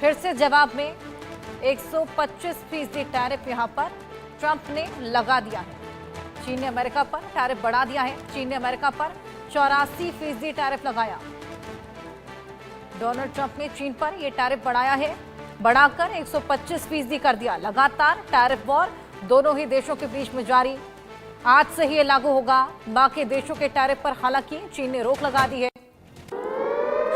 फिर से जवाब में 125% टैरिफ यहां पर ट्रंप ने लगा दिया है। चीन ने अमेरिका पर टैरिफ बढ़ा दिया है। चीन ने अमेरिका पर 84% टैरिफ लगाया। डोनाल्ड ट्रंप ने चीन पर यह टैरिफ बढ़ाया है, बढ़ाकर 125% कर दिया। लगातार टैरिफ वॉर दोनों ही देशों के बीच में जारी। आज से ही ये लागू होगा। बाकी देशों के टैरिफ पर हालांकि चीन ने रोक लगा दी है।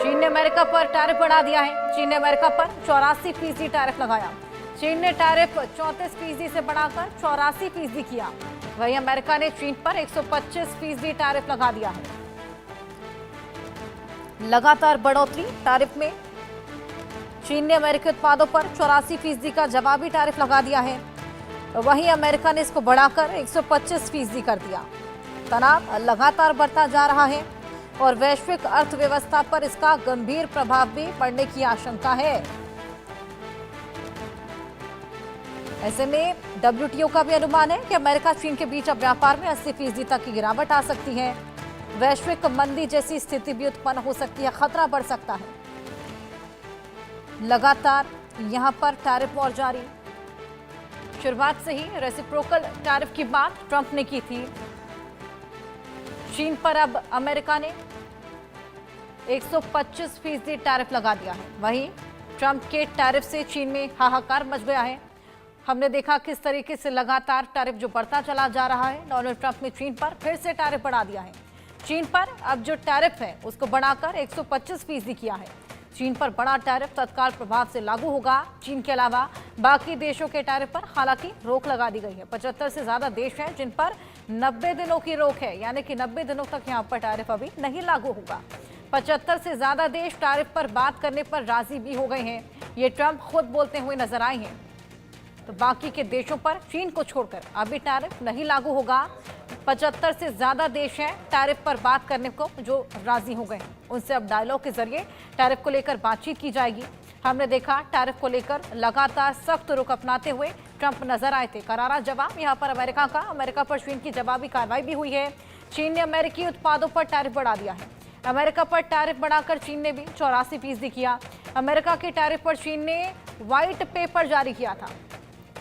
चीन ने अमेरिका पर टैरिफ बढ़ा दिया है। चीन ने अमेरिका पर 84% टैरिफ लगाया। चीन ने टैरिफ 34% से बढ़ाकर 84% किया। वहीं अमेरिका ने चीन पर 125% टैरिफ लगा दिया है। लगातार बढ़ोतरी टैरिफ में चीन ने अमेरिकी उत्पादों पर 84% का जवाबी टैरिफ लगा दिया है। वहीं अमेरिका ने इसको बढ़ाकर 125% कर दिया। तनाव लगातार बढ़ता जा रहा है और वैश्विक अर्थव्यवस्था पर इसका गंभीर प्रभाव भी पड़ने की आशंका है। ऐसे में WTO का भी अनुमान है कि अमेरिका चीन के बीच अब व्यापार में 80% तक की गिरावट आ सकती है। वैश्विक मंदी जैसी स्थिति भी उत्पन्न हो सकती है, खतरा बढ़ सकता है। लगातार यहां पर टैरिफ वॉर जारी। शुरुआत से ही रेसिप्रोकल टैरिफ की बात ट्रंप ने की थी। चीन पर अब अमेरिका ने 125% टैरिफ लगा दिया है। वहीं ट्रंप के टैरिफ से चीन में हाहाकार मच गया है। हमने देखा किस तरीके से लगातार टैरिफ जो बढ़ता चला जा रहा है। डोनाल्ड ट्रंप ने चीन पर फिर से टैरिफ बढ़ा दिया है। चीन पर अब जो टैरिफ है उसको बढ़ाकर 125% किया है। चीन पर बड़ा टैरिफ तत्काल प्रभाव से लागू होगा। चीन के अलावा बाकी देशों के टैरिफ पर हालांकि रोक लगा दी गई है। 75 से ज्यादा देश हैं जिन पर 90 दिनों की रोक है, यानी कि 90 दिनों तक यहां पर टैरिफ अभी नहीं लागू होगा। 75 से ज्यादा देश टैरिफ पर बात करने पर राजी भी हो गए हैं। ये ट्रंप खुद बोलते हुए नजर आए हैं। तो बाकी के देशों पर चीन को छोड़कर अभी टैरिफ नहीं लागू होगा। 75 से ज्यादा देश हैं टैरिफ पर बात करने को जो राजी हो गए हैं। उनसे अब डायलॉग के जरिए टैरिफ को लेकर बातचीत की जाएगी। हमने देखा टैरिफ को लेकर लगातार सख्त रुख अपनाते हुए ट्रंप नजर आए थे। करारा जवाब यहां पर अमेरिका का। अमेरिका पर चीन की जवाबी कार्रवाई भी हुई है। चीन ने अमेरिकी उत्पादों पर टैरिफ बढ़ा दिया है। अमेरिका पर टैरिफ बढ़ाकर चीन ने भी 84% किया। अमेरिका के टैरिफ पर चीन ने व्हाइट पेपर जारी किया था।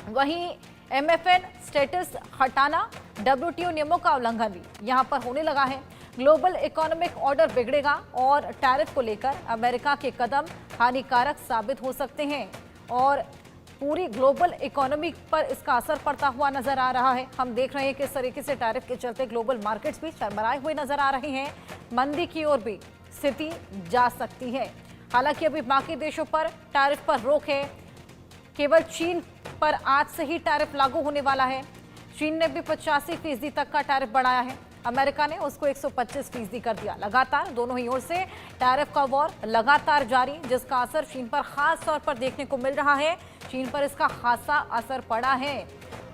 वहीं MFN स्टेटस हटाना, WTO नियमों का उल्लंघन भी यहां पर होने लगा है। ग्लोबल इकोनॉमिक ऑर्डर बिगड़ेगा और टैरिफ को लेकर अमेरिका के कदम हानिकारक साबित हो सकते हैं और पूरी ग्लोबल इकोनॉमी पर इसका असर पड़ता हुआ नजर आ रहा है। हम देख रहे हैं किस तरीके से टैरिफ के चलते ग्लोबल मार्केट्स भी सरबराए हुए नजर आ रहे हैं। मंदी की ओर भी स्थिति जा सकती है। हालांकि अभी बाकी देशों पर टैरिफ पर रोक है। केवल चीन पर आज से ही टैरिफ लागू होने वाला है। चीन ने भी 85% तक का टैरिफ बढ़ाया है। अमेरिका ने उसको 125% कर दिया। लगातार दोनों ही ओर से टैरिफ का वॉर लगातार जारी, जिसका असर चीन पर खास तौर पर देखने को मिल रहा है। चीन पर इसका खासा असर पड़ा है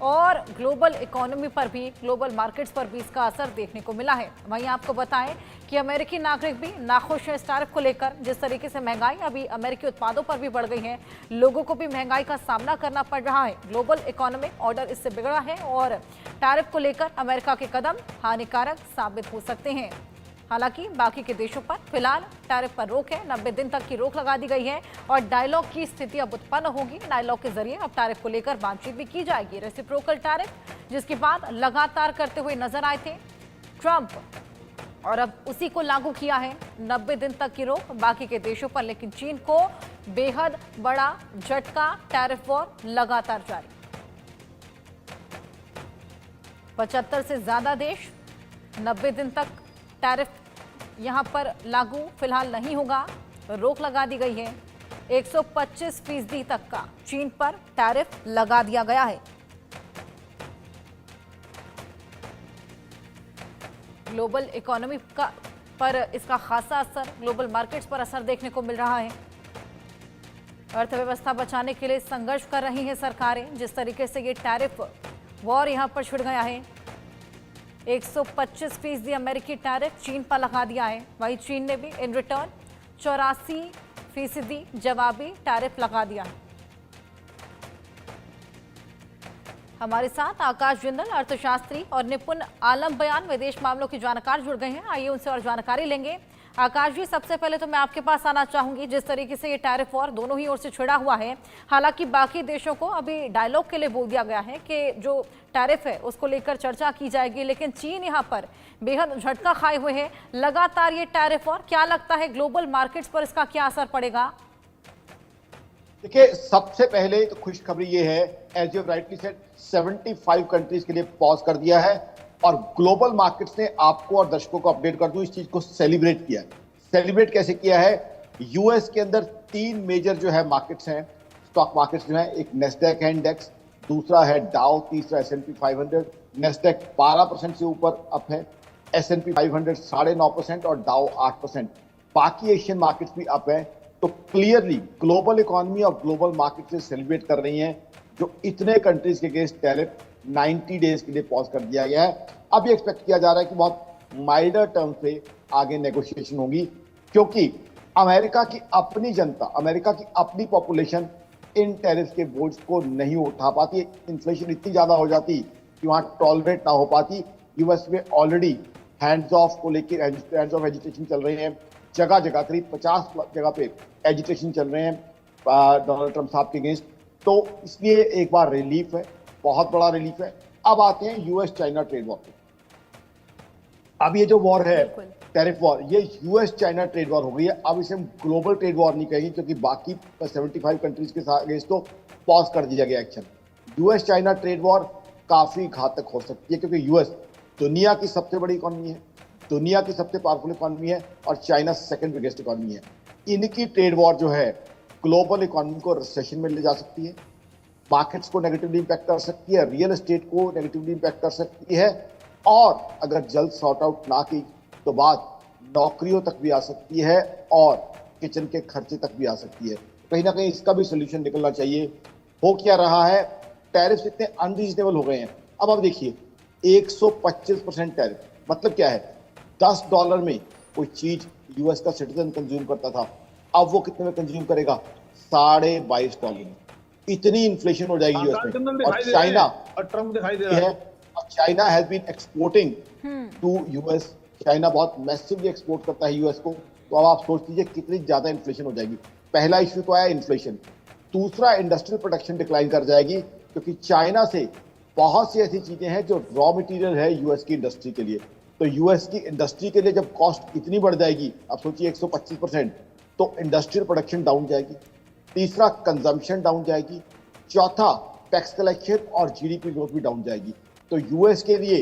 और ग्लोबल इकोनॉमी पर भी, ग्लोबल मार्केट्स पर भी इसका असर देखने को मिला है। वहीं आपको बताएं कि अमेरिकी नागरिक भी नाखुश हैं इस टैरिफ को लेकर। जिस तरीके से महंगाई अभी अमेरिकी उत्पादों पर भी बढ़ गई है, लोगों को भी महंगाई का सामना करना पड़ रहा है। ग्लोबल इकोनॉमिक ऑर्डर इससे बिगड़ा है और टैरिफ को लेकर अमेरिका के कदम हानिकारक साबित हो सकते हैं। हालांकि बाकी के देशों पर फिलहाल टैरिफ पर रोक है। 90 दिन तक की रोक लगा दी गई है और डायलॉग की स्थिति अब उत्पन्न होगी। डायलॉग के जरिए अब टैरिफ को लेकर बातचीत भी की जाएगी। रेसिप्रोकल टैरिफ, जिसकी बात लगातार करते हुए नजर आए थे ट्रंप, और अब उसी को लागू किया है। 90 दिन तक की रोक बाकी के देशों पर, लेकिन चीन को बेहद बड़ा झटका। टैरिफ वॉर लगातार जारी। 75 से ज्यादा देश, 90 दिन तक टैरिफ यहां पर लागू फिलहाल नहीं होगा। रोक लगा दी गई है। 125% तक का चीन पर टैरिफ लगा दिया गया है। ग्लोबल इकोनॉमी का पर इसका खासा असर, ग्लोबल मार्केट्स पर असर देखने को मिल रहा है। अर्थव्यवस्था बचाने के लिए संघर्ष कर रही हैं सरकारें। जिस तरीके से ये टैरिफ वॉर यहां पर छिड़ गया है, 125% अमेरिकी टैरिफ चीन पर लगा दिया है। वहीं चीन ने भी इन रिटर्न 84% जवाबी टैरिफ लगा दिया है। हमारे साथ आकाश जिंदल, अर्थशास्त्री और निपुण आलम बयान, विदेश मामलों की जानकार जुड़ गए हैं। आइए उनसे और जानकारी लेंगे। आकाश जी, सबसे पहले तो मैं आपके पास आना चाहूंगी। जिस तरीके से ये टैरिफ वॉर दोनों ही ओर से छिड़ा हुआ है, हालांकि बाकी देशों को अभी डायलॉग के लिए बोल दिया गया है कि जो टैरिफ है उसको लेकर चर्चा की जाएगी, लेकिन चीन यहाँ पर बेहद झटका खाए हुए है। लगातार ये टैरिफ वॉर, क्या लगता है ग्लोबल मार्केट्स पर इसका क्या असर पड़ेगा? देखिए, सबसे पहले तो खुशखबरी ये है, as you rightly said, 75 countries के लिए पॉज कर दिया है और ग्लोबल मार्केट्स ने आपको और दर्शकों को अपडेट कर दूं, इस चीज को सेलिब्रेट किया है। सेलिब्रेट कैसे किया है? यूएस के अंदर 3 मेजर जो है मार्केट्स हैं, स्टॉक मार्केट्स जो है, एक नेस्डैक है इंडेक्स, दूसरा है डाउ, तीसरा S&P 500। नेस्डैक 12% से ऊपर अप है, S&P 500 9.5% और डाउ 8%। बाकी एशियन मार्केट्स भी अप है। तो क्लियरली ग्लोबल इकोनॉमी और ग्लोबल मार्केट से सेलिब्रेट कर रही हैं जो इतने कंट्रीज के अगेंस्ट टैरिफ 90 डेज के लिए पॉज कर दिया गया है। अब ये एक्सपेक्ट किया जा रहा है कि बहुत माइल्डर टर्म से आगे नेगोशिएशन होगी, क्योंकि अमेरिका की अपनी जनता, अमेरिका की अपनी पॉपुलेशन इन टैरिफ के बोझ को नहीं उठा पाती। इन्फ्लेशन इतनी ज्यादा हो जाती कि वहां टॉलरेट ना हो पाती। यूएस में ऑलरेडी हैंड्स ऑफ को लेकर हैंड्स ऑफ एजिटेशन चल रहे हैं, जगह जगह करीब 50 जगह पे एजिटेशन चल रहे हैं डोनाल्ड ट्रंप साहब के अगेंस्ट। तो इसलिए एक बार रिलीफ है, बहुत बड़ा रिलीफ है। अब आते हैं यूएस चाइना ट्रेड वॉर पे। अब ये जो वॉर है, टैरिफ वॉर, ये यूएस चाइना ट्रेड वॉर हो गई है। अब इसे हम ग्लोबल ट्रेड वॉर नहीं कहेंगे, क्योंकि बाकी 75 कंट्रीज के साथ अगेंस्ट तो पॉज कर दिया गया action. US China trade war काफी घातक हो सकती है, क्योंकि यूएस दुनिया की सबसे बड़ी इकोनॉमी है, दुनिया की सबसे पावरफुल इकोनॉमी है और चाइना सेकंड बिगेस्ट इकोनॉमी है। इनकी ट्रेड वॉर जो है ग्लोबल इकोनॉमी को रिसेशन में ले जा सकती है, मार्केट्स को नेगेटिवली इंपैक्ट कर सकती है, रियल एस्टेट को नेगेटिवली इंपैक्ट कर सकती है, और अगर जल्द सॉर्ट आउट ना की तो बात नौकरियों तक भी आ सकती है और किचन के खर्चे तक भी आ सकती है। कहीं ना कहीं इसका भी सोल्यूशन निकलना चाहिए। हो क्या रहा है, टैरिफ इतने अनरीजनेबल हो गए हैं। अब आप देखिए, 125% टैरिफ मतलब क्या है? $10 में कोई चीज यूएस का सिटीजन कंज्यूम करता था, अब वो कितने में कंज्यूम करेगा? $22.5 में। इतनी इन्फ्लेशन हो जाएगी यूएस में। और चाइना और ट्रम्प दिखाई दे रहा है। China has been exporting to US. China बहुत मैसिवली एक्सपोर्ट करता है यूएस को। तो अब आप सोच लीजिए कितनी ज्यादा इन्फ्लेशन हो जाएगी। पहला इश्यू तो आया इन्फ्लेशन, दूसरा इंडस्ट्रियल प्रोडक्शन डिक्लाइन कर जाएगी, क्योंकि चाइना से बहुत सी ऐसी चीजें हैं जो रॉ मटेरियल है यूएस की इंडस्ट्री के लिए। तो यूएस की इंडस्ट्री के लिए जब कॉस्ट इतनी बढ़ जाएगी, आप सोचिए 125%, तो इंडस्ट्रियल प्रोडक्शन डाउन जाएगी, तीसरा कंजम्पशन डाउन जाएगी, चौथा टैक्स कलेक्शन और जीडीपी ग्रोथ भी डाउन जाएगी। तो यूएस के लिए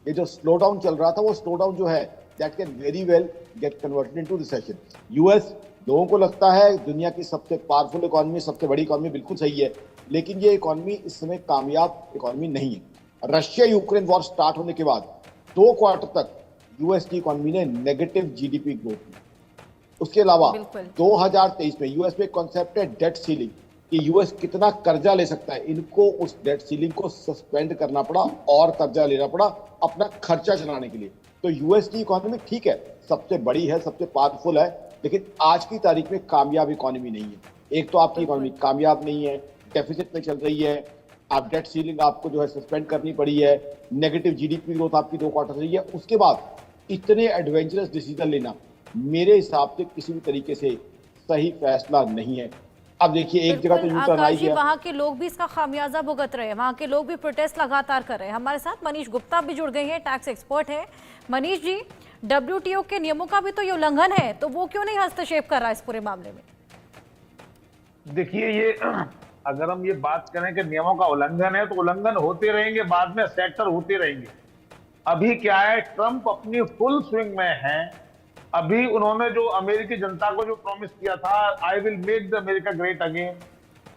ये जो स्लो डाउन चल रहा था, वो स्लो डाउन जो है that can very well get converted into recession. US, लोगों को लगता है दुनिया की सबसे पावरफुल इकोनॉमी, सबसे बड़ी इकोनॉमी, बिल्कुल सही है, लेकिन ये इकोनॉमी इस समय कामयाब इकोनॉमी नहीं है। रशिया यूक्रेन वॉर स्टार्ट होने के बाद 2 क्वार्टर तक यूएस की इकोनॉमी ने नेगेटिव जीडीपी ग्रोथ की। उसके अलावा 2023 में यूएस में कॉन्सेप्ट है डेट सीलिंग, कि यूएस कितना कर्जा ले सकता है। इनको उस डेट सीलिंग को सस्पेंड करना पड़ा और कर्जा लेना पड़ा अपना खर्चा चलाने के लिए। तो यूएस की इकोनॉमी ठीक है, सबसे बड़ी है, सबसे पावरफुल है, लेकिन आज की तारीख में कामयाब इकोनॉमी नहीं है। एक तो आपकी इकोनॉमी कामयाब नहीं है, डेफिसिट में चल रही है, आप डेट सीलिंग आपको जो है सस्पेंड करनी पड़ी है, नेगेटिव जीडीपी ग्रोथ आपकी 2 क्वार्टर रही है। उसके बाद इतने एडवेंचरस डिसीजन लेना मेरे हिसाब से किसी भी तरीके से सही फैसला नहीं है। अब देखिए, एक जगह तो यूं टर्न आई है, वहाँ के लोग भी इसका खामियाजा भुगत रहे हैं, वहाँ के लोग भी प्रोटेस्ट लगातार कर रहे हैं। हमारे साथ मनीष गुप्ता भी जुड़ गए हैं, टैक्स एक्सपर्ट है। मनीष जी, डब्ल्यूटीओ के नियमों का भी तो ये उल्लंघन है, तो वो क्यों नहीं हस्तक्षेप कर रहा है इस पूरे मामले में? देखिए, ये अगर हम ये बात करें कि नियमों का उल्लंघन है, तो उल्लंघन होते रहेंगे, बाद में सेक्टर होते रहेंगे। अभी क्या है, ट्रंप अपनी फुल स्विंग में है। अभी उन्होंने जो अमेरिकी जनता को जो प्रॉमिस किया था, I will make the America great again,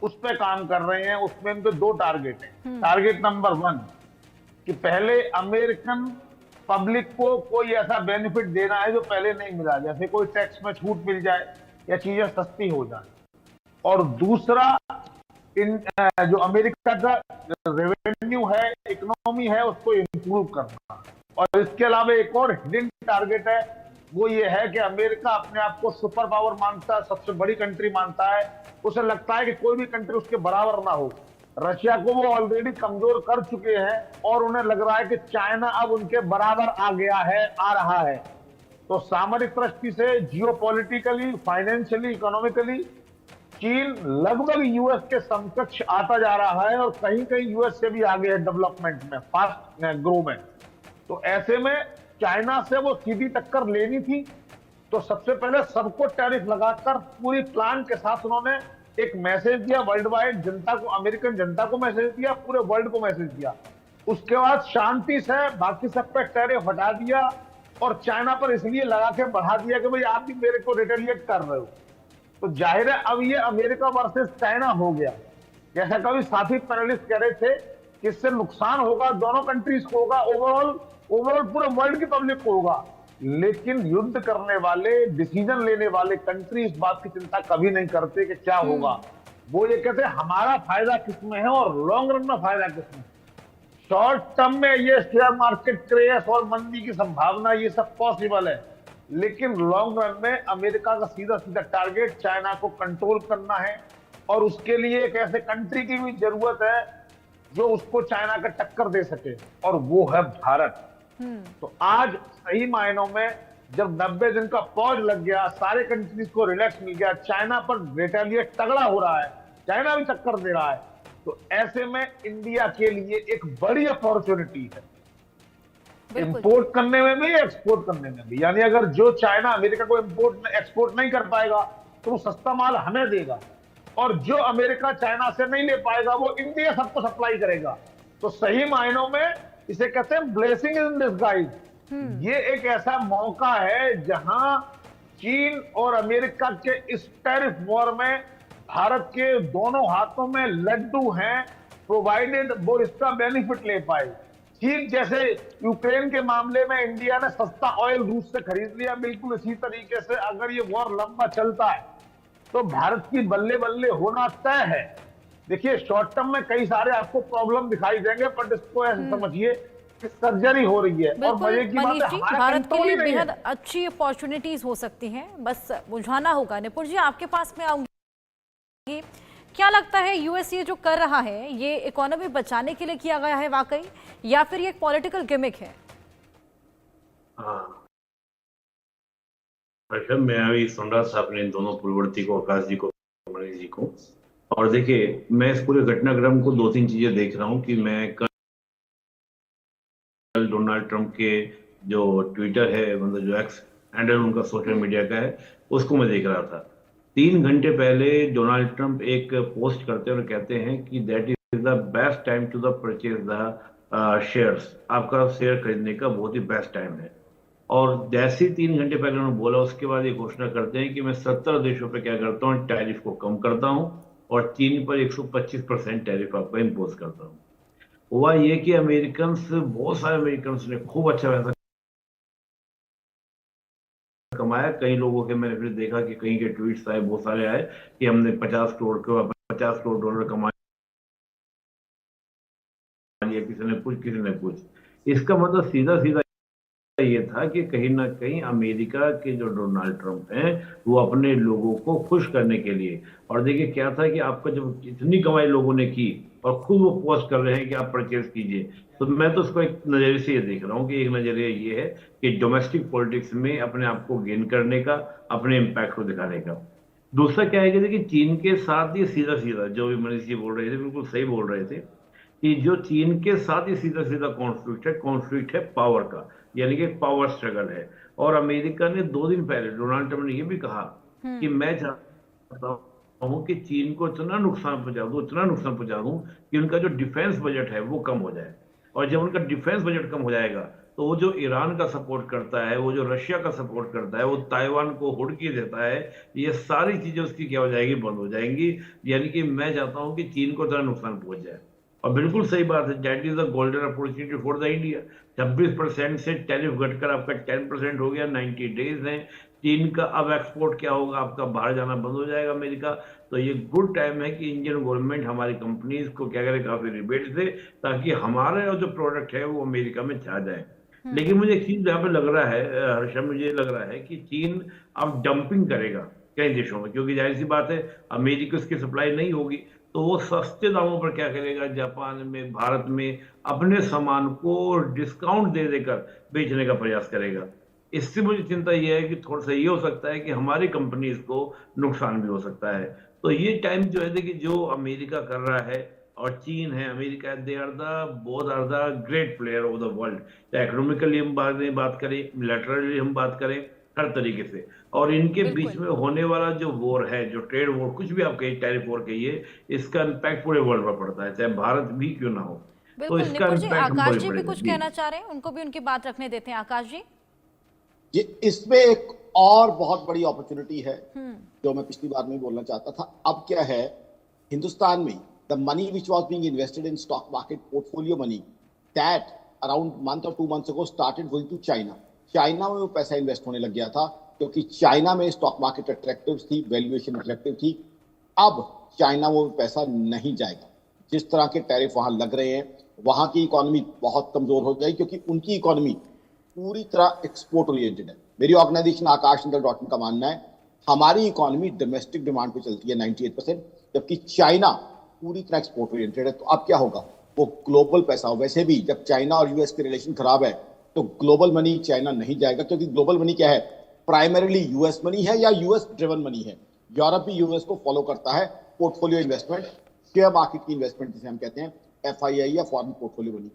उस पर काम कर रहे हैं। उसमें उनके 2 टारगेट हैं। टारगेट नंबर 1 कि पहले अमेरिकन पब्लिक को कोई ऐसा बेनिफिट देना है जो पहले नहीं मिला, जैसे कोई टैक्स में छूट मिल जाए या चीजें सस्ती हो जाए। और दूसरा, इन जो अमेरिका का रेवेन्यू है, इकोनॉमी है, उसको इंप्रूव करना। और इसके अलावा एक और हिडन टारगेट है, वो ये है कि अमेरिका अपने आप को सुपर पावर मानता है, सबसे बड़ी कंट्री मानता है। उसे लगता है कि कोई भी कंट्री उसके बराबर ना हो। रशिया को वो ऑलरेडी कमजोर कर चुके हैं और उन्हें लग रहा है कि चाइना अब उनके बराबर आ गया है, आ रहा है। तो सामरिक दृष्टि से, जियोपॉलिटिकली, फाइनेंशियली, इकोनॉमिकली चीन लगभग यूएस के समकक्ष आता जा रहा है और कहीं कहीं यूएस से भी आगे है डेवलपमेंट में, फास्ट ग्रो में। तो ऐसे में चाइना से वो सीधी टक्कर लेनी थी, तो सबसे पहले सबको टैरिफ लगाकर पूरी प्लान के साथ उन्होंने एक मैसेज दिया वर्ल्ड वाइड जनता को, अमेरिकन जनता को मैसेज दिया, पूरे वर्ल्ड को मैसेज दिया। उसके बाद शांति से बाकी सब पे टैरिफ हटा दिया और चाइना पर इसलिए लगा के बढ़ा दिया कि भाई आप भी मेरे को रिटेलिएट कर रहे हो। तो जाहिर है अब ये अमेरिका वर्सेस चाइना हो गया। जैसा कभी साथी पैनलिस्ट कह रहे थे कि इससे नुकसान होगा दोनों कंट्रीज को, होगा ओवरऑल पूरे वर्ल्ड की पब्लिक को होगा, लेकिन युद्ध करने वाले, डिसीजन लेने वाले कंट्री इस बात की चिंता कभी नहीं करते कि क्या होगा। वो ये कहते हैं हमारा फायदा किसमें है और लॉन्ग रन में फायदा किसमें है। शॉर्ट टर्म में ये शेयर मार्केट क्रैश और मंदी की संभावना, ये सब पॉसिबल है, लेकिन लॉन्ग रन में अमेरिका का सीधा सीधा टारगेट चाइना को कंट्रोल करना है और उसके लिए एक ऐसे कंट्री की भी जरूरत है जो उसको चाइना का टक्कर दे सके, और वो है भारत। तो आज सही मायनों में जब 90 दिन का पॉज लग गया, सारे कंट्रीज को रिलैक्स मिल गया, चाइना पर रिटेलिएट तगड़ा हो रहा है, चाइना भी टक्कर दे रहा है, तो ऐसे में इंडिया के लिए एक बड़ी अपॉर्चुनिटी है इंपोर्ट करने में भी, एक्सपोर्ट करने में भी। यानी अगर जो चाइना अमेरिका को इंपोर्ट एक्सपोर्ट नहीं कर पाएगा तो वो सस्ता माल हमें देगा, और जो अमेरिका चाइना से नहीं ले पाएगा वो इंडिया सबको सप्लाई करेगा। तो सही मायनों में इसे कहते हैं ब्लेसिंग इन डिस्गाइज। ये एक ऐसा मौका है जहां चीन और अमेरिका के इस टैरिफ वॉर में भारत के दोनों हाथों में लड्डू हैं, प्रोवाइडेड वो इसका बेनिफिट ले पाए। ठीक जैसे यूक्रेन के मामले में इंडिया ने सस्ता ऑयल रूस से खरीद लिया, बिल्कुल इसी तरीके से अगर ये वॉर लंबा चलता है तो भारत की बल्ले बल्ले होना तय है। देखिए शॉर्ट टर्म में कई सारे आपको प्रॉब्लम दिखाई देंगे, पर इसको ऐसे समझिए कि सर्जरी हो रही है। और मजे की बात है भारत के लिए बेहद अच्छी अपॉर्चुनिटीज हो सकती हैं, बस बुझाना होगा। निपुण जी आपके पास में आऊंगी, क्या लगता है यूएस ये जो कर रहा है ये इकोनॉमी बचाने के लिए किया गया है वाकई, या फिर ये एक पॉलिटिकल गिमिक है? अच्छा, मैं अभी सुन रहा था अपने दोनों पूर्ववर्ती को, आकाश जी को, मनीष जी को, और देखिए मैं इस पूरे घटनाक्रम को 2-3 चीजें देख रहा हूं कि मैं कल डोनाल्ड ट्रंप के जो ट्विटर है, मतलब जो एक्स हैंडल उनका सोशल मीडिया का है, उसको मैं देख रहा था। 3 घंटे पहले डोनाल्ड ट्रंप एक पोस्ट करते हैं और कहते हैं कि that is the best time to the purchase the shares, आपका शेयर खरीदने का बहुत ही बेस्ट टाइम है। और जैसे 3 घंटे पहले उन्होंने बोला, उसके बाद ये घोषणा करते हैं कि मैं 70 देशों पे क्या करता हूँ, टैरिफ को कम करता हूँ और चीन पर 125% टैरिफ आपका इम्पोज करता हूँ। हुआ ये कि बहुत सारे अमेरिकन ने खूब अच्छा पैसा कमाया। कई लोगों के मैंने फिर देखा कि कहीं के ट्वीट्स आए, बहुत सारे आए कि हमने 50 करोड़ डॉलर कमा लिया, किसी ने कुछ। इसका मतलब सीधा सीधा ये था कि कहीं ना कहीं अमेरिका के जो डोनाल्ड ट्रंप हैं वो अपने लोगों को खुश करने के लिए, और देखिए क्या था कि आपका जब इतनी कमाई लोगों ने की और खुद वो पोस्ट कर रहे हैं कि आप परचेज कीजिए, तो मैं तो उसको एक नजरिए से ये देख रहा हूँ कि एक नजरिया ये है कि डोमेस्टिक पॉलिटिक्स में अपने आप को गेन करने का, अपने इम्पैक्ट को दिखाने का। दूसरा क्या है कि देखिए चीन के साथ ये सीधा सीधा जो भी मनीष जी बोल रहे थे, बिल्कुल सही बोल रहे थे कि जो चीन के साथ ही सीधा सीधा कॉन्फ्लिक्ट है पावर का, यानी कि पावर स्ट्रगल है। और अमेरिका ने 2 दिन पहले डोनाल्ड ट्रंप ने यह भी कहा कि मैं चाहता हूं कि चीन को इतना नुकसान पहुंचा दूं कि उनका जो डिफेंस बजट है वो कम हो जाए। और जब उनका डिफेंस बजट कम हो जाएगा तो वो जो ईरान का सपोर्ट करता है, वो जो रशिया का सपोर्ट करता है, वो ताइवान को हुड़की देता है, ये सारी चीजें उसकी क्या हो जाएगी, बंद हो जाएंगी। यानी कि मैं चाहता हूं कि चीन को इतना नुकसान पहुंच जाए। और बिल्कुल सही बात है, that is the golden opportunity for the India. 26% से टैरिफ घटकर आपका 10% हो गया, 90 डेज है। चीन का अब एक्सपोर्ट क्या होगा, आपका बाहर जाना बंद हो जाएगा अमेरिका। तो ये गुड टाइम है कि इंडियन गवर्नमेंट हमारी कंपनीज को क्या करे, काफी रिबेट दे, ताकि हमारे जो प्रोडक्ट है वो अमेरिका में जा जाए। लेकिन मुझे एक चीज यहाँ पे लग रहा है हर्षा, मुझे लग रहा है कि चीन अब डंपिंग करेगा कई देशों में, क्योंकि जाहिर सी बात है अमेरिका उसकी सप्लाई नहीं होगी, तो वो सस्ते दामों पर क्या करेगा, जापान में, भारत में अपने सामान को डिस्काउंट दे देकर बेचने का प्रयास करेगा। इससे मुझे चिंता ये है कि थोड़ा सा ये हो सकता है कि हमारी कंपनीज को नुकसान भी हो सकता है। तो ये टाइम जो है, देखिए जो अमेरिका कर रहा है और चीन है, America, they are the both are the great player of the world. चाहे इकोनॉमिकली हम बात करें, मिलिटरली हम बात करें, हर तरीके से। और इनके बीच बिल्कुल में होने वाला जो वॉर है, जो ट्रेड वॉर, कुछ भी आप कहिए, टैरिफ वॉर कहिए, इसका इम्पैक्ट पूरे वर्ल्ड पर पड़ता है, चाहे भारत भी क्यों ना हो। तो बिल्कुल। इसका निपुण जी, इम्पैक्ट हम पर आकाश भी जी भी पड़ेगा कुछ जी। कहना चाह रहे हैं, उनको भी उनकी बात रखने देते हैं। आकाश जी। ये इसमें एक और बहुत बड़ी अपॉर्चुनिटी है जो मैं पिछली बार में बोलना चाहता था। अब क्या है, हिंदुस्तान में the money which was being invested in stock market portfolio money, that around month और 2 months ago started going to China. China में वो पैसा इन्वेस्ट होने लग गया था क्योंकि चाइना में स्टॉक मार्केट अट्रैक्टिव थी, वैल्यूएशन अट्रैक्टिव थी। अब चाइना वो पैसा नहीं जाएगा। जिस तरह के टैरिफ वहां लग रहे हैं, वहां की इकोनॉमी बहुत कमजोर हो गई क्योंकि उनकी इकोनॉमी पूरी तरह एक्सपोर्ट ओरिएंटेड है। मेरी organisation Akash Inder dot in का मानना है हमारी इकोनॉमी डोमेस्टिक डिमांड पे चलती है 98%, जबकि चाइना पूरी तरह एक्सपोर्ट ओरिएंटेड है। तो अब क्या होगा, वो ग्लोबल पैसा हो। वैसे भी जब चाइना और यूएस के रिलेशन खराब है तो ग्लोबल मनी चाइना नहीं जाएगा, क्योंकि ग्लोबल मनी क्या है, प्राइमरीली यूएस मनी है या यूएस ड्रिवन मनी है। यूरोप भी यूएस को फॉलो करता है। पोर्टफोलियो इन्वेस्टमेंट, शेयर मार्केट की इन्वेस्टमेंट जिसे हम कहते हैं, एफआईआई या फॉरेन पोर्टफोलियो मनी।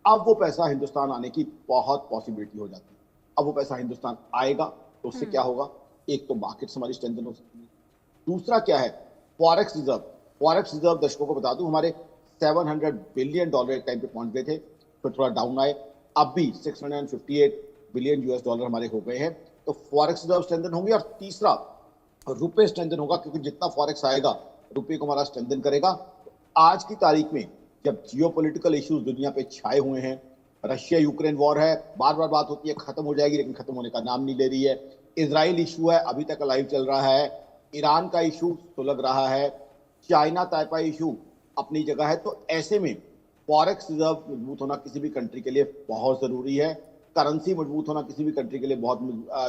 अब वो पैसा हिंदुस्तान आने की बहुत पॉसिबिलिटी हो जाती है। अब वो पैसा हिंदुस्तान आएगा तो उससे क्या होगा, एक तो मार्केट हमारी स्ट्रेंथन हो सकती है, दूसरा क्या है, फॉरेक्स रिजर्व। फॉरेक्स रिजर्व दर्शकों को बता दूं हमारे $700 बिलियन एक टाइम पे पहुंच गए थे, फिर थोड़ा डाउन आए, अब भी $658 बिलियन हमारे हो गए हैं। तो फॉरेक्स रिजर्व स्ट्रेंथन होंगे। और तीसरा रुपए स्ट्रेंथन होगा, क्योंकि जितना फॉरेक्स आएगा रुपए को हमारा स्ट्रेंथन करेगा। तो आज की तारीख में जब जियोपॉलिटिकल इश्यूज दुनिया पे छाए हुए हैं, रशिया यूक्रेन वॉर है, बार बार बात होती है खत्म हो जाएगी, लेकिन खत्म होने का नाम नहीं ले रही है। इजराइल इशू है, अभी तक लाइव चल रहा है। ईरान का इशू सुलग रहा है। चाइना ताइपाई इशू अपनी जगह है। तो ऐसे में फॉरेक्स रिजर्व मजबूत होना किसी भी कंट्री के लिए बहुत जरूरी है। करेंसी मजबूत होना किसी भी कंट्री के लिए बहुत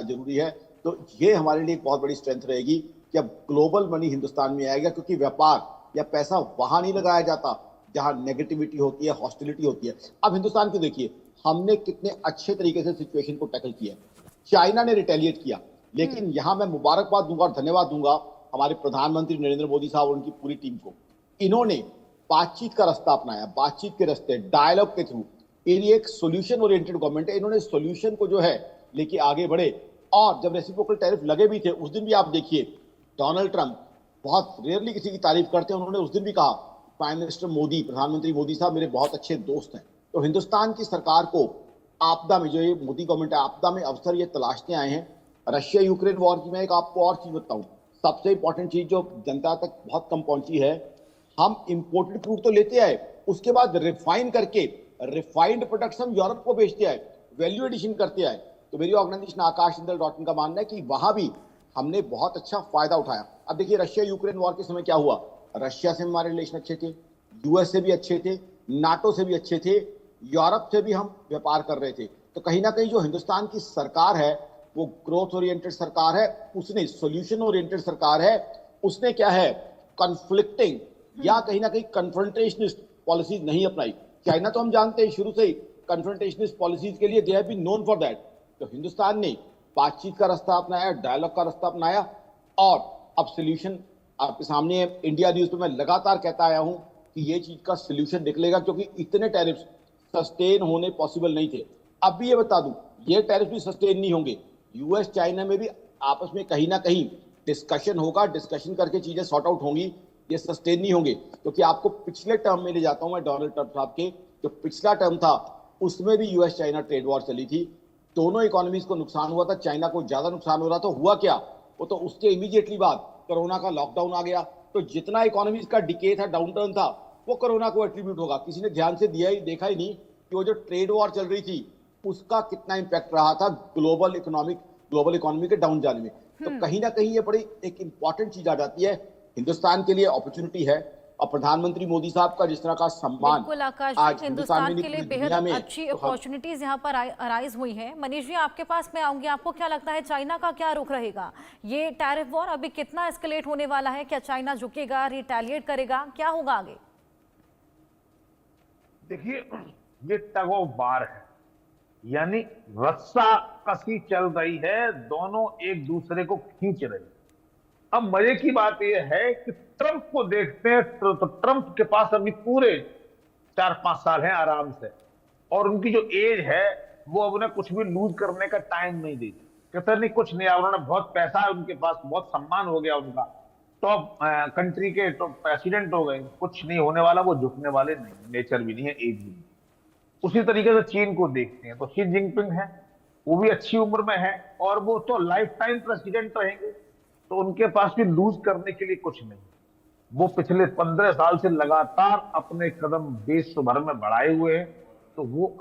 जरूरी है। तो ये हमारे लिए एक बहुत बड़ी स्ट्रेंथ रहेगी कि अब ग्लोबल मनी हिंदुस्तान में आएगा, क्योंकि व्यापार या पैसा वहां नहीं लगाया जाता जहां नेगेटिविटी होती है, हॉस्टिलिटी होती है। अब हिंदुस्तान को देखिए, हमने कितने अच्छे तरीके से सिचुएशन को टैकल किया। चाइना ने रिटेलिएट किया, लेकिन यहां मैं मुबारकबाद दूंगा और धन्यवाद दूंगा हमारे प्रधानमंत्री नरेंद्र मोदी साहब और उनकी पूरी टीम को। इन्होंने बातचीत का रास्ता अपनाया, बातचीत के रास्ते, डायलॉग के थ्रू। ये एक सोल्यूशन ओरिएंटेड गवर्नमेंट है। इन्होंने सोल्यूशन को जो है लेके आगे बढ़े। और जब रेसिप्रोकल टैरिफ लगे भी थे, उस दिन भी आप देखिए डोनाल्ड ट्रंप बहुत रेयरली किसी की तारीफ करते हैं, उन्होंने उस दिन भी कहा प्राइम मिनिस्टर मोदी, प्रधानमंत्री मोदी साहब मेरे बहुत अच्छे दोस्त हैं। तो हिंदुस्तान की सरकार को आपदा में, जो ये मोदी गवर्नमेंट है, आपदा में अवसर ये तलाशते आए हैं। रशिया यूक्रेन वॉर की मैं एक आपको और चीज बताऊं, सबसे इंपॉर्टेंट चीज जो जनता तक बहुत कम पहुंची है, हम इंपोर्टेड क्रूड तो लेते आए, उसके बाद रिफाइन करके रिफाइंड प्रोडक्ट्स हम यूरोप को बेचते आए, वैल्यू एडिशन करते आए। तो मेरी organisation Akash Indal dot in का मानना है कि वहां भी हमने बहुत अच्छा फायदा उठाया। अब देखिए रशिया यूक्रेन वॉर के समय क्या हुआ, रशिया से हमारे रिलेशन अच्छे थे, यूएस से भी अच्छे थे, नाटो से भी अच्छे थे, यूरोप से भी हम व्यापार कर रहे थे। तो कहीं ना कहीं जो हिंदुस्तान की सरकार है वो ग्रोथ ओरिएंटेड सरकार है, उसने सोल्यूशन ओरिएंटेड सरकार है। उसने क्या है, कॉन्फ्लिक्टिंग या कहीं ना कहीं कन्फ्रंटेशनिस्ट पॉलिसीज नहीं अपनाई। चाइना तो हम जानते हैं शुरू से ही कन्फ्रंटेशनिस्ट पॉलिसीज के लिए they have been known for that. तो हिंदुस्तान ने बातचीत का रास्ता अपनाया, डायलॉग का रास्ता अपनाया, और अब सोल्यूशन आपके सामने है। इंडिया न्यूज पे मैं लगातार कहता आया हूं कि ये चीज का सोल्यूशन निकलेगा, क्योंकि इतने टैरिफ्स सस्टेन होने पॉसिबल नहीं थे। अब भी ये बता दूं, ये टैरिफ भी सस्टेन नहीं होंगे। यूएस चाइना में भी आपस में कहीं ना कहीं डिस्कशन होगा, डिस्कशन करके चीजें सॉर्ट आउट होंगी, ये सस्टेन नहीं होंगे। क्योंकि आपको पिछले टर्म में ले जाता हूं मैं डोनाल्ड ट्रंप साहब के, जो पिछला टर्म था उसमें भी यूएस चाइना ट्रेड वॉर चली थी, दोनों इकोनॉमीज को नुकसान हुआ था, चाइना को ज्यादा नुकसान हो रहा था। हुआ क्या, वो तो उसके इमीडिएटली बाद कोरोना का लॉकडाउन आ गया। तो जितना इकोनॉमीज का डिके था, डाउनटर्न था, वो कोरोना को एट्रीब्यूट होगा। किसी ने ध्यान से देखा ही नहीं कि वो जो ट्रेड वॉर चल रही थी उसका कितना इंपैक्ट रहा था ग्लोबल इकोनॉमी के डाउन जाने में। तो कहीं ना कहीं ये बड़ी एक इंपॉर्टेंट चीज आ जाती है, हिंदुस्तान के लिए अपॉर्चुनिटी है। और प्रधानमंत्री मोदी साहब का जिस तरह का सम्मान बिल्कुल आकाश, आज हिंदुस्तान के लिए बेहद अच्छी तो अपॉर्चुनिटीज यहाँ पर अराइज हुई हैं। मनीष जी, आपके पास मैं आऊंगी, आपको क्या लगता है चाइना का क्या रुख रहेगा? ये टैरिफ वॉर अभी कितना एस्केलेट होने वाला है? क्या चाइना झुकेगा, रिटेलिएट करेगा, क्या होगा आगे? देखिए, ये टग ऑफ वार है। यानी रस्सा कसी चल रही है, दोनों एक दूसरे को खींच रहे हैं। अब मजे की बात यह है कि ट्रंप को देखते हैं तो ट्रंप के पास अभी पूरे 4-5 साल हैं आराम से, और उनकी जो एज है वो अब उन्हें कुछ भी लूज करने का टाइम नहीं देती। कहते नहीं कुछ नहीं, उन्होंने बहुत पैसा है उनके पास, बहुत सम्मान हो गया उनका, टॉप कंट्री के टॉप प्रेसिडेंट हो गए, कुछ नहीं होने वाला, वो झुकने वाले नहीं, नेचर भी नहीं है, एज भी नहीं। उसी तरीके से चीन को देखते हैं तो शी जिनपिंग है, वो भी अच्छी उम्र में है और वो तो लाइफ टाइम प्रेसिडेंट रहेंगे, तो उनके पास भी लूज करने के लिए कुछ नहीं। वो पिछले 15 साल से लगातार अपने कदम विश्व भर में बढ़ाए हुए हैं, तो वो